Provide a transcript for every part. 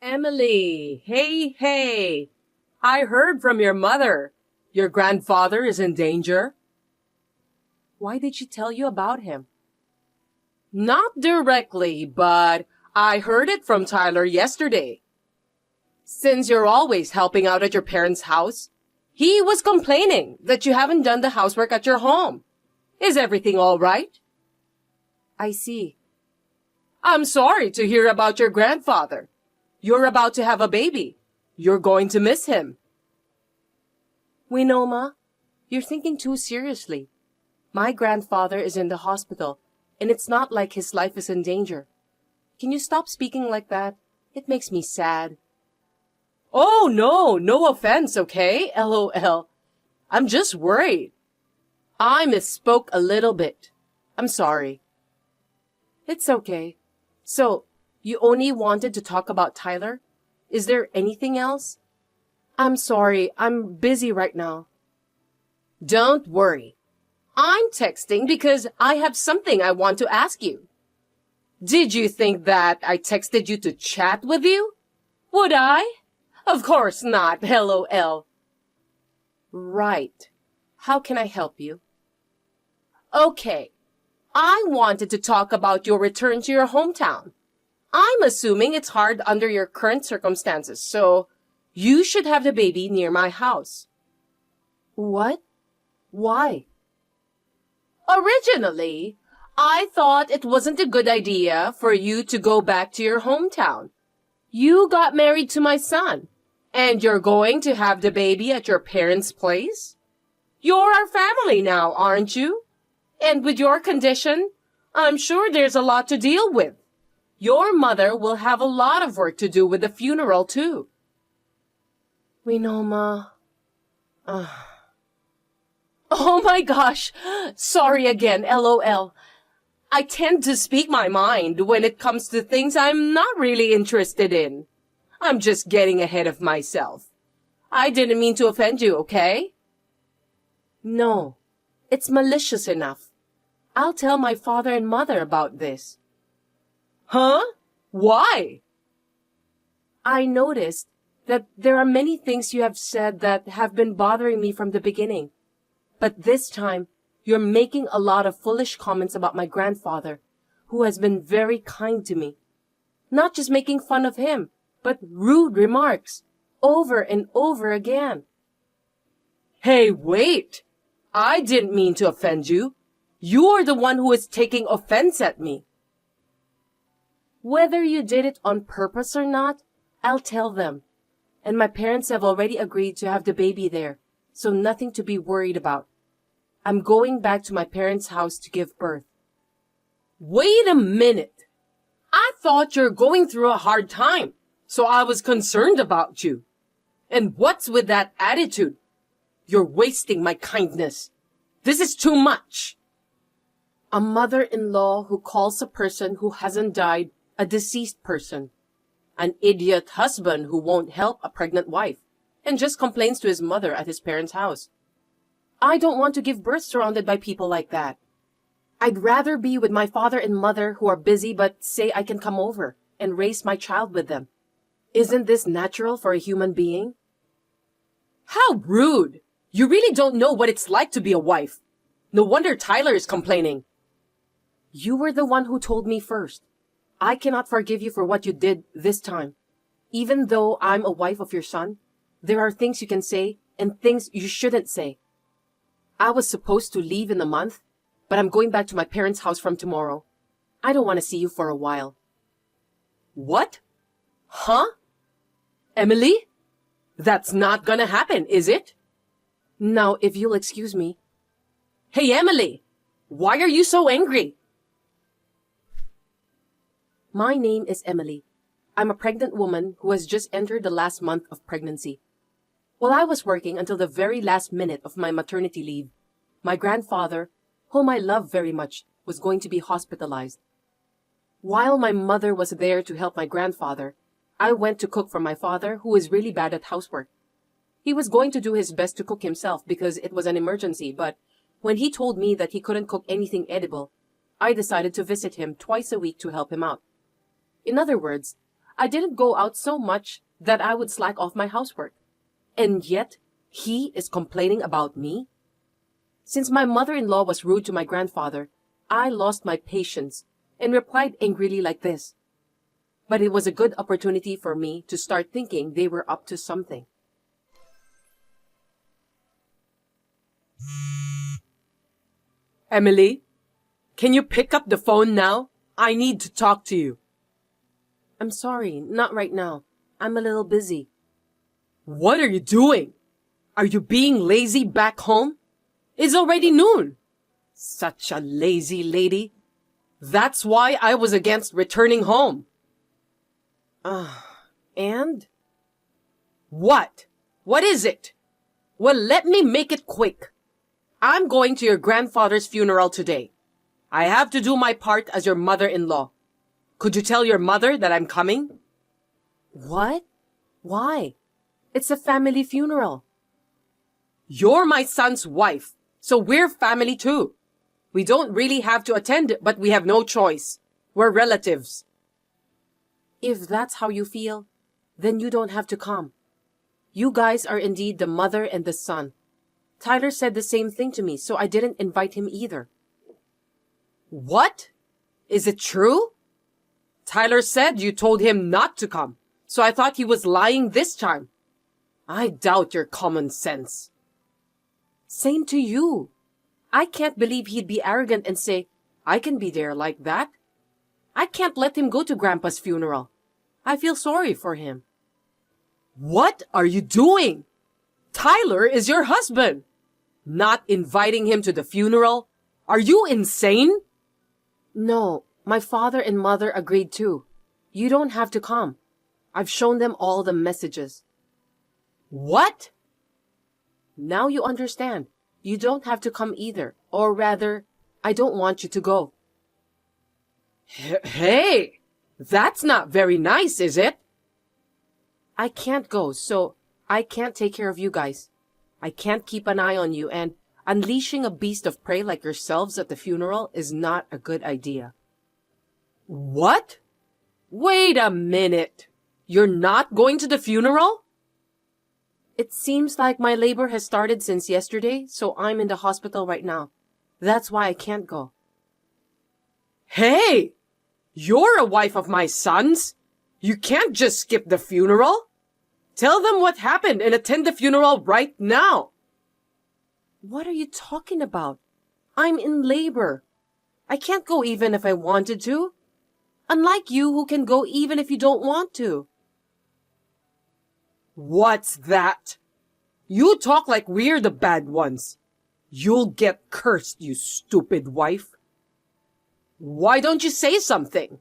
Emily, hey, hey. I heard from your mother. Your grandfather is in danger. Why did she tell you about him? Not directly, but I heard it from Tyler yesterday. Since you're always helping out at your parents' house, he was complaining that you haven't done the housework at your home. Is everything all right? I see. I'm sorry to hear about your grandfather. You're about to have a baby. You're going to miss him. Winoma, you're thinking too seriously. My grandfather is in the hospital, and it's not like his life is in danger. Can you stop speaking like that? It makes me sad. Oh, no offense, okay? LOL. I'm just worried. I misspoke a little bit. I'm sorry. It's okay. So, you only wanted to talk about Tyler? Is there anything else? I'm sorry, I'm busy right now. Don't worry. I'm texting because I have something I want to ask you. Did you think that I texted you to chat with you? Would I? Of course not, LOL. Right. How can I help you? Okay. I wanted to talk about your return to your hometown. I'm assuming it's hard under your current circumstances, so you should have the baby near my house. What? Why? Originally, I thought it wasn't a good idea for you to go back to your hometown. You got married to my son, and you're going to have the baby at your parents' place? You're our family now, aren't you? And with your condition, I'm sure there's a lot to deal with. Your mother will have a lot of work to do with the funeral, too. Winoma. Oh my gosh. Sorry again, LOL. I tend to speak my mind when it comes to things I'm not really interested in. I'm just getting ahead of myself. I didn't mean to offend you, okay? No, it's malicious enough. I'll tell my father and mother about this. Huh? Why? I noticed that there are many things you have said that have been bothering me from the beginning. But this time, you're making a lot of foolish comments about my grandfather, who has been very kind to me. Not just making fun of him, but rude remarks, over and over again. Hey, wait! I didn't mean to offend you. You're the one who is taking offense at me. Whether you did it on purpose or not, I'll tell them. And my parents have already agreed to have the baby there, so nothing to be worried about. I'm going back to my parents' house to give birth. Wait a minute. I thought you're going through a hard time, so I was concerned about you. And what's with that attitude? You're wasting my kindness. This is too much. A mother-in-law who calls a person who hasn't died a deceased person. An idiot husband who won't help a pregnant wife and just complains to his mother at his parents' house. I don't want to give birth surrounded by people like that. I'd rather be with my father and mother who are busy but say I can come over and raise my child with them. Isn't this natural for a human being? How rude! You really don't know what it's like to be a wife. No wonder Tyler is complaining. You were the one who told me first. I cannot forgive you for what you did this time. Even though I'm a wife of your son, there are things you can say and things you shouldn't say. I was supposed to leave in a month, but I'm going back to my parents' house from tomorrow. I don't want to see you for a while. What? Huh? Emily? That's not gonna happen, is it? Now, if you'll excuse me. Hey, Emily! Why are you so angry? My name is Emily. I'm a pregnant woman who has just entered the last month of pregnancy. While I was working until the very last minute of my maternity leave, my grandfather, whom I love very much, was going to be hospitalized. While my mother was there to help my grandfather, I went to cook for my father, who is really bad at housework. He was going to do his best to cook himself because it was an emergency, but when he told me that he couldn't cook anything edible, I decided to visit him twice a week to help him out. In other words, I didn't go out so much that I would slack off my housework. And yet, he is complaining about me? Since my mother-in-law was rude to my grandfather, I lost my patience and replied angrily like this. But it was a good opportunity for me to start thinking they were up to something. Emily, can you pick up the phone now? I need to talk to you. I'm sorry, not right now. I'm a little busy. What are you doing? Are you being lazy back home? It's already noon. Such a lazy lady. That's why I was against returning home. And? What? What is it? Well, let me make it quick. I'm going to your grandfather's funeral today. I have to do my part as your mother-in-law. Could you tell your mother that I'm coming? What? Why? It's a family funeral. You're my son's wife, so we're family too. We don't really have to attend, but we have no choice. We're relatives. If that's how you feel, then you don't have to come. You guys are indeed the mother and the son. Tyler said the same thing to me, so I didn't invite him either. What? Is it true? Tyler said you told him not to come, so I thought he was lying this time. I doubt your common sense. Same to you. I can't believe he'd be arrogant and say, I can be there like that. I can't let him go to Grandpa's funeral. I feel sorry for him. What are you doing? Tyler is your husband. Not inviting him to the funeral? Are you insane? No, my father and mother agreed too. You don't have to come. I've shown them all the messages. What? Now you understand. You don't have to come either. Or rather, I don't want you to go. Hey, that's not very nice, is it? I can't go, so I can't take care of you guys. I can't keep an eye on you, and unleashing a beast of prey like yourselves at the funeral is not a good idea. What? Wait a minute. You're not going to the funeral? It seems like my labor has started since yesterday, so I'm in the hospital right now. That's why I can't go. Hey! You're a wife of my son's. You can't just skip the funeral. Tell them what happened and attend the funeral right now. What are you talking about? I'm in labor. I can't go even if I wanted to. Unlike you who can go even if you don't want to. What's that? You talk like we're the bad ones. You'll get cursed, you stupid wife. Why don't you say something?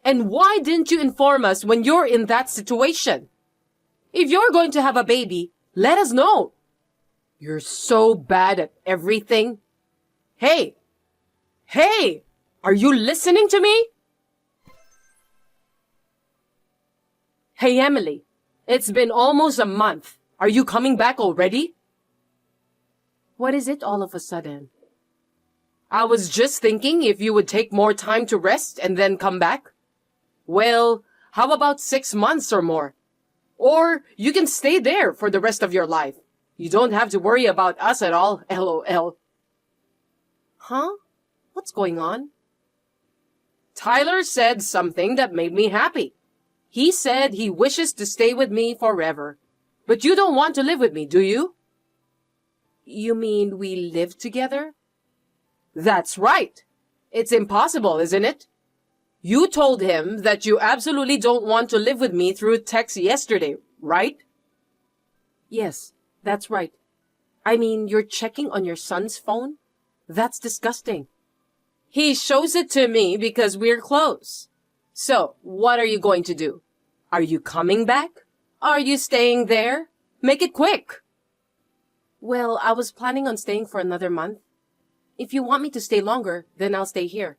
And why didn't you inform us when you're in that situation? If you're going to have a baby, let us know. You're so bad at everything. Hey! Hey! Are you listening to me? Hey, Emily. It's been almost a month. Are you coming back already? What is it all of a sudden? I was just thinking if you would take more time to rest and then come back. Well, how about 6 months or more? Or you can stay there for the rest of your life. You don't have to worry about us at all, LOL. Huh? What's going on? Tyler said something that made me happy. He said he wishes to stay with me forever. But you don't want to live with me, do you? You mean we live together? That's right. It's impossible, isn't it? You told him that you absolutely don't want to live with me through text yesterday, right? Yes, that's right. I mean, you're checking on your son's phone? That's disgusting. He shows it to me because we're close. So, what are you going to do? Are you coming back? Are you staying there? Make it quick. Well, I was planning on staying for another month. If you want me to stay longer, then I'll stay here.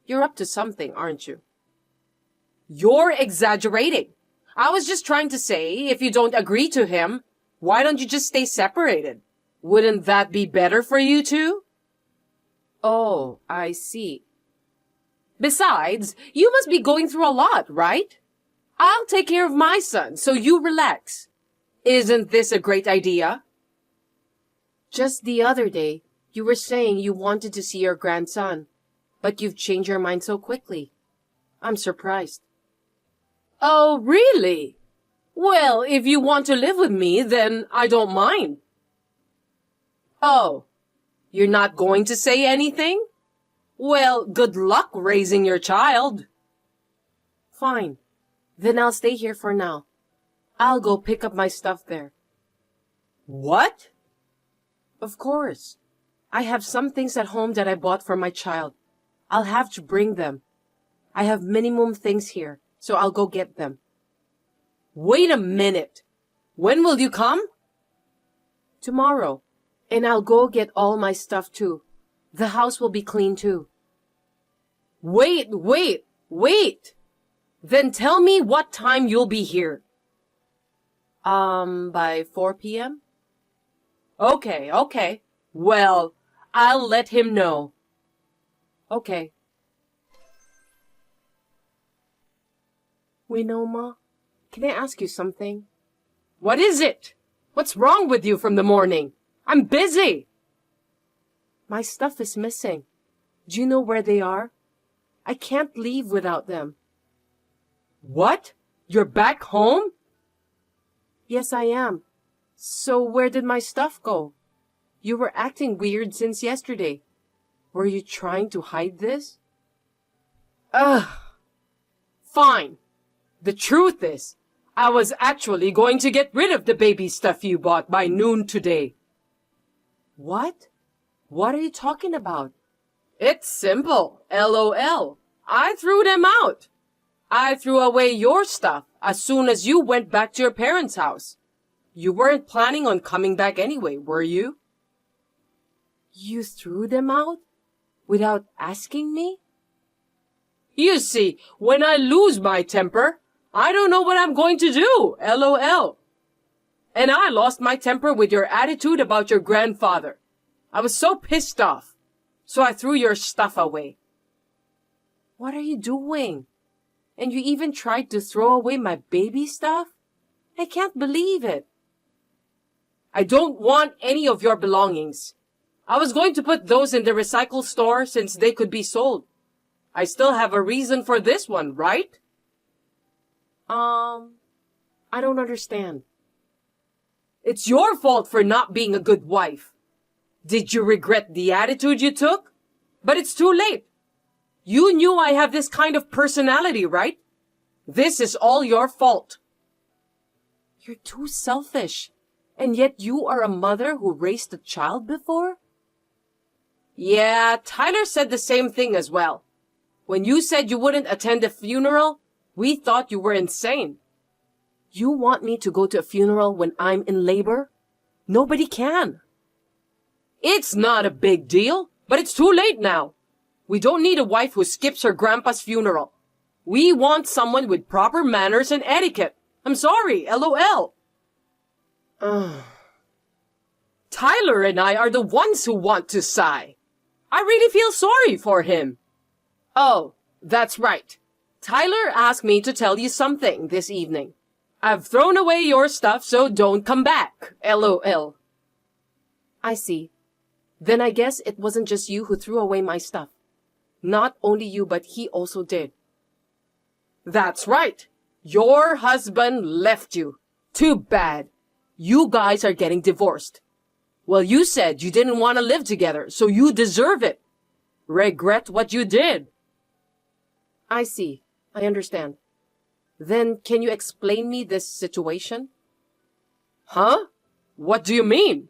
You're up to something, aren't you? You're exaggerating. I was just trying to say, if you don't agree to him, why don't you just stay separated? Wouldn't that be better for you two? Oh, I see. Besides, you must be going through a lot, right? I'll take care of my son, so you relax. Isn't this a great idea? Just the other day, you were saying you wanted to see your grandson, but you've changed your mind so quickly. I'm surprised. Oh, really? Well, if you want to live with me, then I don't mind. Oh, you're not going to say anything? Well, good luck raising your child. Fine. Then I'll stay here for now. I'll go pick up my stuff there. What? Of course. I have some things at home that I bought for my child. I'll have to bring them. I have minimum things here, so I'll go get them. Wait a minute. When will you come? Tomorrow. And I'll go get all my stuff too. The house will be clean too. Wait. Then tell me what time you'll be here. By 4 p.m.? Okay. Well, I'll let him know. Okay. Winoma, can I ask you something? What is it? What's wrong with you from the morning? I'm busy. My stuff is missing. Do you know where they are? I can't leave without them. What? You're back home? Yes, I am. So where did my stuff go? You were acting weird since yesterday. Were you trying to hide this? Ugh. Fine. The truth is, I was actually going to get rid of the baby stuff you bought by noon today. What? What are you talking about? It's simple. LOL. I threw them out. I threw away your stuff as soon as you went back to your parents' house. You weren't planning on coming back anyway, were you? You threw them out? Without asking me? You see, when I lose my temper, I don't know what I'm going to do, LOL. And I lost my temper with your attitude about your grandfather. I was so pissed off, so I threw your stuff away. What are you doing? And you even tried to throw away my baby stuff? I can't believe it. I don't want any of your belongings. I was going to put those in the recycle store since they could be sold. I still have a reason for this one, right? I don't understand. It's your fault for not being a good wife. Did you regret the attitude you took? But it's too late. You knew I have this kind of personality, right? This is all your fault. You're too selfish. And yet you are a mother who raised a child before? Yeah, Tyler said the same thing as well. When you said you wouldn't attend a funeral, we thought you were insane. You want me to go to a funeral when I'm in labor? Nobody can. It's not a big deal, but it's too late now. We don't need a wife who skips her grandpa's funeral. We want someone with proper manners and etiquette. I'm sorry, LOL. Tyler and I are the ones who want to sigh. I really feel sorry for him. Oh, that's right. Tyler asked me to tell you something this evening. I've thrown away your stuff, so don't come back. LOL. I see. Then I guess it wasn't just you who threw away my stuff. Not only you, but he also did. That's right. Your husband left you. Too bad. You guys are getting divorced. Well, you said you didn't want to live together, so you deserve it. Regret what you did. I see. I understand. Then can you explain me this situation? Huh? What do you mean?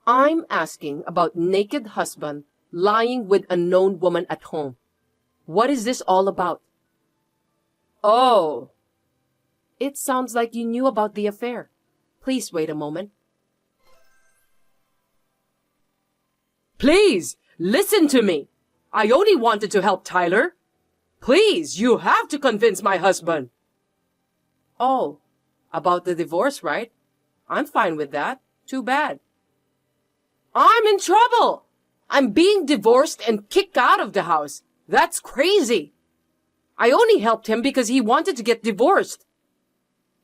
I'm asking about naked husband lying with unknown woman at home. What is this all about? Oh. It sounds like you knew about the affair. Please wait a moment. Please, listen to me. I only wanted to help Tyler. Please, you have to convince my husband. Oh, about the divorce, right? I'm fine with that. Too bad. I'm in trouble. I'm being divorced and kicked out of the house. That's crazy. I only helped him because he wanted to get divorced.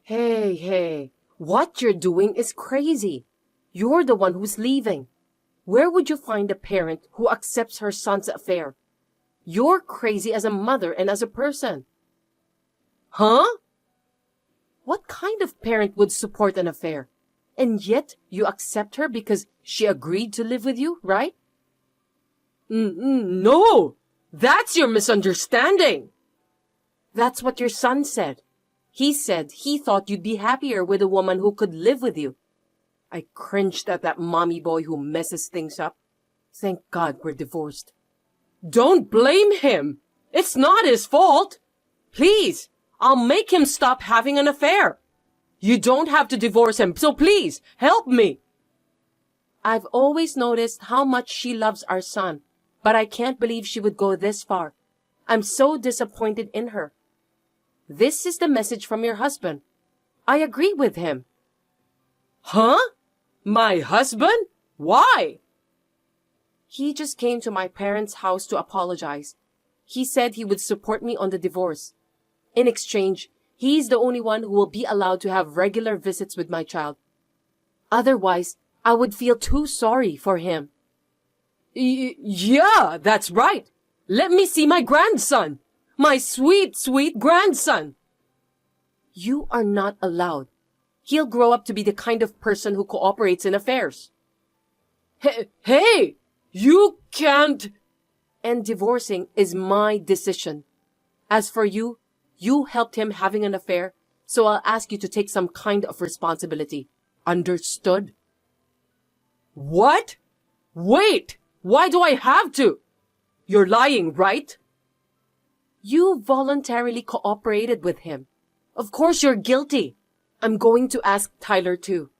Hey, what you're doing is crazy. You're the one who's leaving. Where would you find a parent who accepts her son's affair? You're crazy as a mother and as a person. Huh? What kind of parent would support an affair? And yet you accept her because she agreed to live with you, right? No, that's your misunderstanding. That's what your son said. He said he thought you'd be happier with a woman who could live with you. I cringed at that mommy boy who messes things up. Thank God we're divorced. Don't blame him. It's not his fault. Please, I'll make him stop having an affair. You don't have to divorce him, so please, help me. I've always noticed how much she loves our son, but I can't believe she would go this far. I'm so disappointed in her. This is the message from your husband. I agree with him. Huh? My husband? Why? He just came to my parents' house to apologize. He said he would support me on the divorce. In exchange, he's the only one who will be allowed to have regular visits with my child. Otherwise, I would feel too sorry for him. Yeah, that's right. Let me see my grandson. My sweet, sweet grandson. You are not allowed. He'll grow up to be the kind of person who cooperates in affairs. Hey, you can't. And divorcing is my decision. As for you, you helped him having an affair, so I'll ask you to take some kind of responsibility. Understood? What? Wait, why do I have to? You're lying, right? You voluntarily cooperated with him. Of course you're guilty. I'm going to ask Tyler too.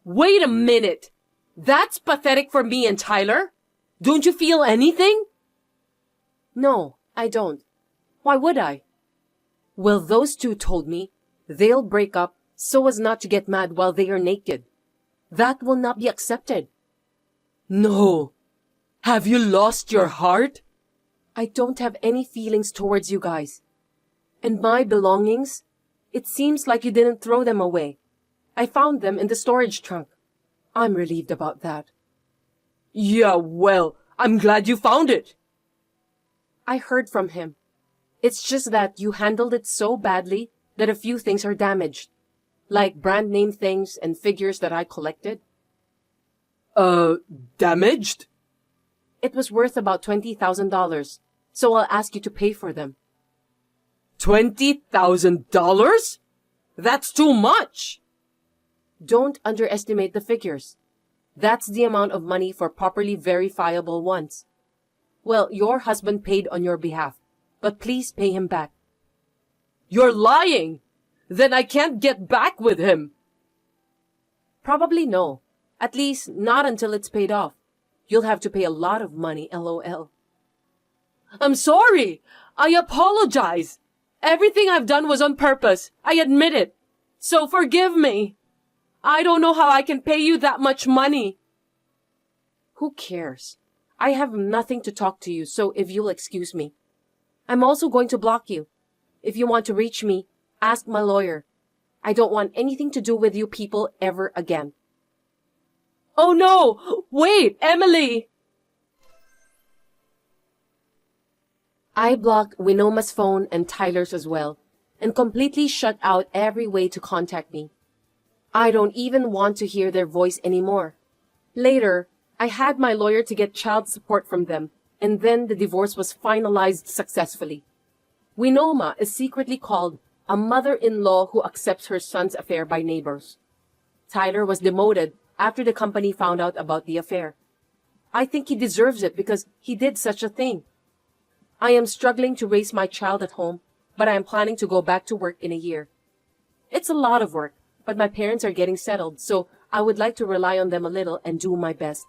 Wait a minute. That's pathetic for me and Tyler. Don't you feel anything? No, I don't. Why would I? Well, those two told me they'll break up so as not to get mad while they are naked. That will not be accepted. No. Have you lost your heart? I don't have any feelings towards you guys. And my belongings? It seems like you didn't throw them away. I found them in the storage trunk. I'm relieved about that. Yeah, well, I'm glad you found it. I heard from him. It's just that you handled it so badly that a few things are damaged. Like brand name things and figures that I collected. Damaged? It was worth about $20,000, so I'll ask you to pay for them. $20,000? That's too much! Don't underestimate the figures. That's the amount of money for properly verifiable ones. Well, your husband paid on your behalf, but please pay him back. You're lying! Then I can't get back with him. Probably no. At least not until it's paid off. You'll have to pay a lot of money, LOL. I'm sorry! I apologize! Everything I've done was on purpose. I admit it. So forgive me. I don't know how I can pay you that much money. Who cares? I have nothing to talk to you, so if you'll excuse me. I'm also going to block you. If you want to reach me, ask my lawyer. I don't want anything to do with you people ever again. Oh no! Wait, Emily! I blocked Winoma's phone and Tyler's as well, and completely shut out every way to contact me. I don't even want to hear their voice anymore. Later, I had my lawyer to get child support from them, and then the divorce was finalized successfully. Winoma is secretly called a mother-in-law who accepts her son's affair by neighbors. Tyler was demoted after the company found out about the affair. I think he deserves it because he did such a thing. I am struggling to raise my child at home, but I am planning to go back to work in a year. It's a lot of work, but my parents are getting settled, so I would like to rely on them a little and do my best.